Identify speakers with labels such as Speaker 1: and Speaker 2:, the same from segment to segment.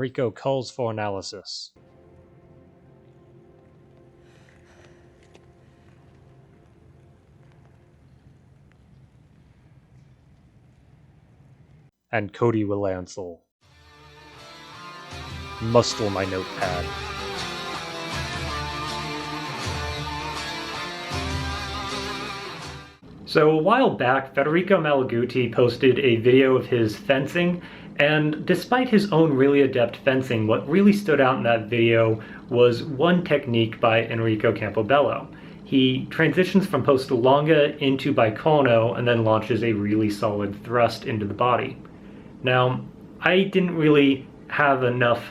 Speaker 1: Enrico calls for analysis. And Cody will answer. Muscle my notepad.
Speaker 2: So a while back, Federico Malaguti posted a video of his fencing, and despite his own really adept fencing, what really stood out in that video was one technique by Enrico Campobello. He transitions from posta longa into bicono and then launches a really solid thrust into the body. Now, I didn't really have enough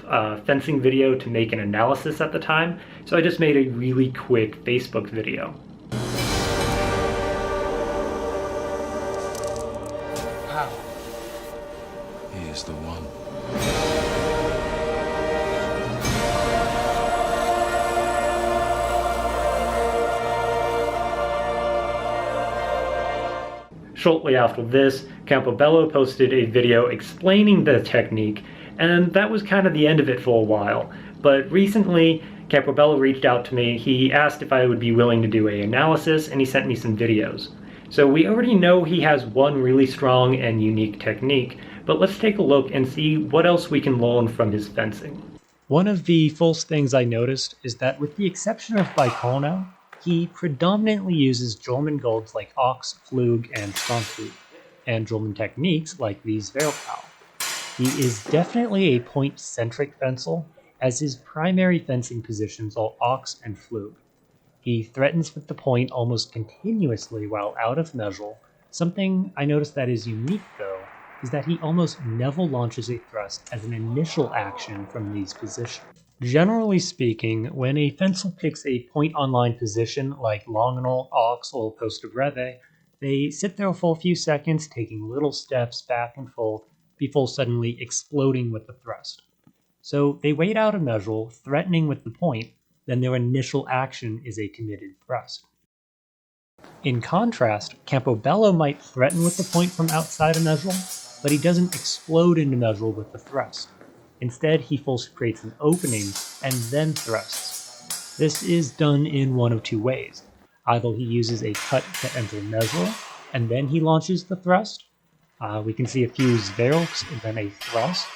Speaker 2: fencing video to make an analysis at the time, so I just made a really quick Facebook video.
Speaker 3: He is the one.
Speaker 2: Shortly after this, Campobello posted a video explaining the technique, and that was kind of the end of it for a while. But recently, Campobello reached out to me. He asked if I would be willing to do an analysis, and he sent me some videos. So we already know he has one really strong and unique technique, but let's take a look and see what else we can learn from his fencing.
Speaker 1: One of the first things I noticed is that with the exception of bicono, he predominantly uses German guards like Ox, Flug, and Strongflug, and German techniques like the Zwerchhau. He is definitely a point-centric fencer, as his primary fencing positions are Ox and Flug. He threatens with the point almost continuously while out of measure. Something I noticed that is unique, though, is that he almost never launches a thrust as an initial action from these positions. Generally speaking, when a fencer picks a point-on-line position like Longinal, Ox, or Posta Breve, they sit there for a few seconds, taking little steps back and forth before suddenly exploding with the thrust. So they wait out a measure, threatening with the point, then their initial action is a committed thrust. In contrast, Campobello might threaten with the point from outside a measure, but he doesn't explode into measure with the thrust. Instead, he first creates an opening and then thrusts. This is done in one of two ways. Either he uses a cut to enter measure, and then he launches the thrust. We can see a few Zwerchs and then a thrust.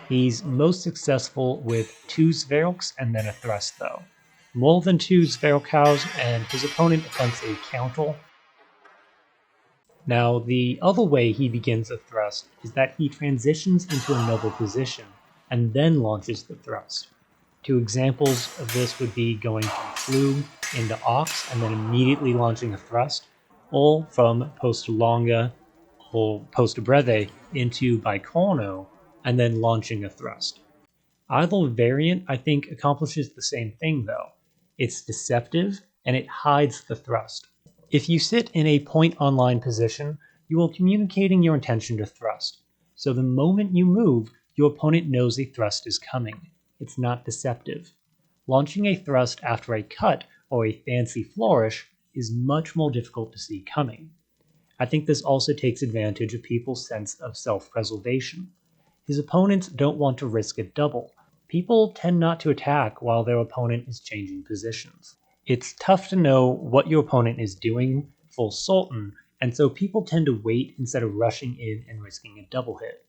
Speaker 1: He's most successful with 2 Zwerchs and then a thrust, though. More than 2 Zwerchhaus, and his opponent attempts a counter. Now, the other way he begins a thrust is that he transitions into another position and then launches the thrust. 2 examples of this would be going from Flug into Ox and then immediately launching a thrust, or from Posta Longa or Posta Breve into bicono and then launching a thrust. Either variant, I think, accomplishes the same thing, though. It's deceptive and it hides the thrust. If you sit in a point-on-line position, you are communicating your intention to thrust. So the moment you move, your opponent knows a thrust is coming. It's not deceptive. Launching a thrust after a cut or a fancy flourish is much more difficult to see coming. I think this also takes advantage of people's sense of self-preservation. His opponents don't want to risk a double. People tend not to attack while their opponent is changing positions. It's tough to know what your opponent is doing full certain, and so people tend to wait instead of rushing in and risking a double hit.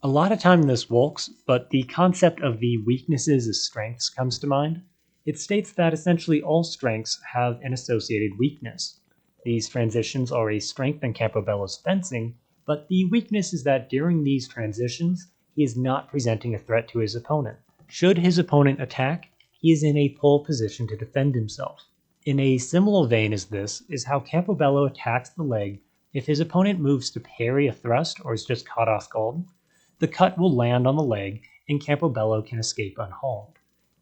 Speaker 1: A lot of time this works, but the concept of the weaknesses as strengths comes to mind. It states that essentially all strengths have an associated weakness. These transitions are a strength in Campobello's fencing, but the weakness is that during these transitions, he is not presenting a threat to his opponent. Should his opponent attack, he is in a poor position to defend himself. In a similar vein as this is how Campobello attacks the leg if his opponent moves to parry a thrust or is just caught off guard. The cut will land on the leg and Campobello can escape unharmed.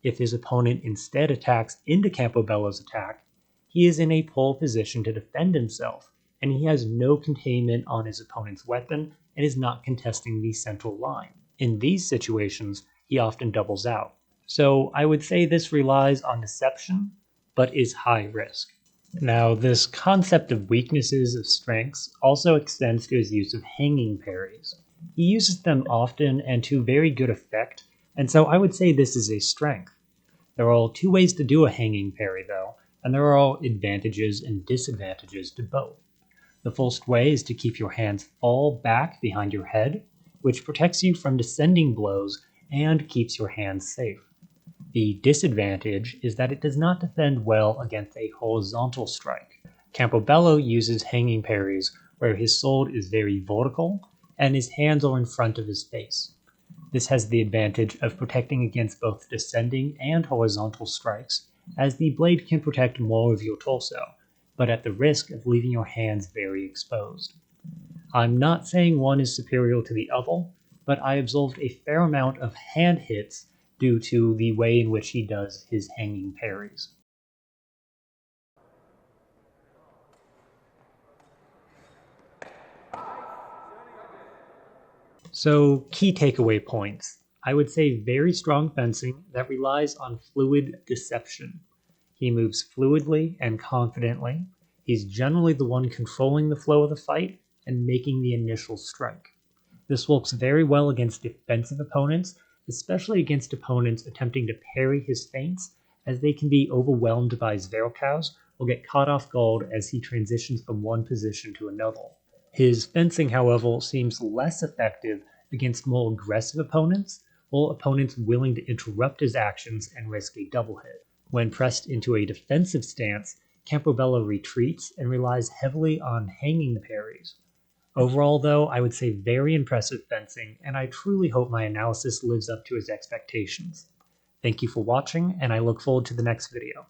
Speaker 1: If his opponent instead attacks into Campobello's attack, he is in a poor position to defend himself, and he has no containment on his opponent's weapon and is not contesting the central line. In these situations, he often doubles out. So I would say this relies on deception, but is high risk. Now, this concept of weaknesses of strengths also extends to his use of hanging parries. He uses them often and to very good effect, And so I would say this is a strength. There are all two ways to do a hanging parry, though, and there are all advantages and disadvantages to both. The first way is to keep your hands fall back behind your head, which protects you from descending blows and keeps your hands safe. The disadvantage is that it does not defend well against a horizontal strike. Campobello uses hanging parries where his sword is very vertical and his hands are in front of his face. This has the advantage of protecting against both descending and horizontal strikes, as the blade can protect more of your torso, but at the risk of leaving your hands very exposed. I'm not saying one is superior to the other, but I observed a fair amount of hand hits due to the way in which he does his hanging parries. So, key takeaway points. I would say very strong fencing that relies on fluid deception. He moves fluidly and confidently. He's generally the one controlling the flow of the fight and making the initial strike. This works very well against defensive opponents, especially against opponents attempting to parry his feints, as they can be overwhelmed by his Verkaus or get caught off guard as he transitions from one position to another. His fencing, however, seems less effective against more aggressive opponents, or opponents willing to interrupt his actions and risk a double hit. When pressed into a defensive stance, Campobello retreats and relies heavily on hanging parries. Overall, though, I would say very impressive fencing, and I truly hope my analysis lives up to his expectations. Thank you for watching, and I look forward to the next video.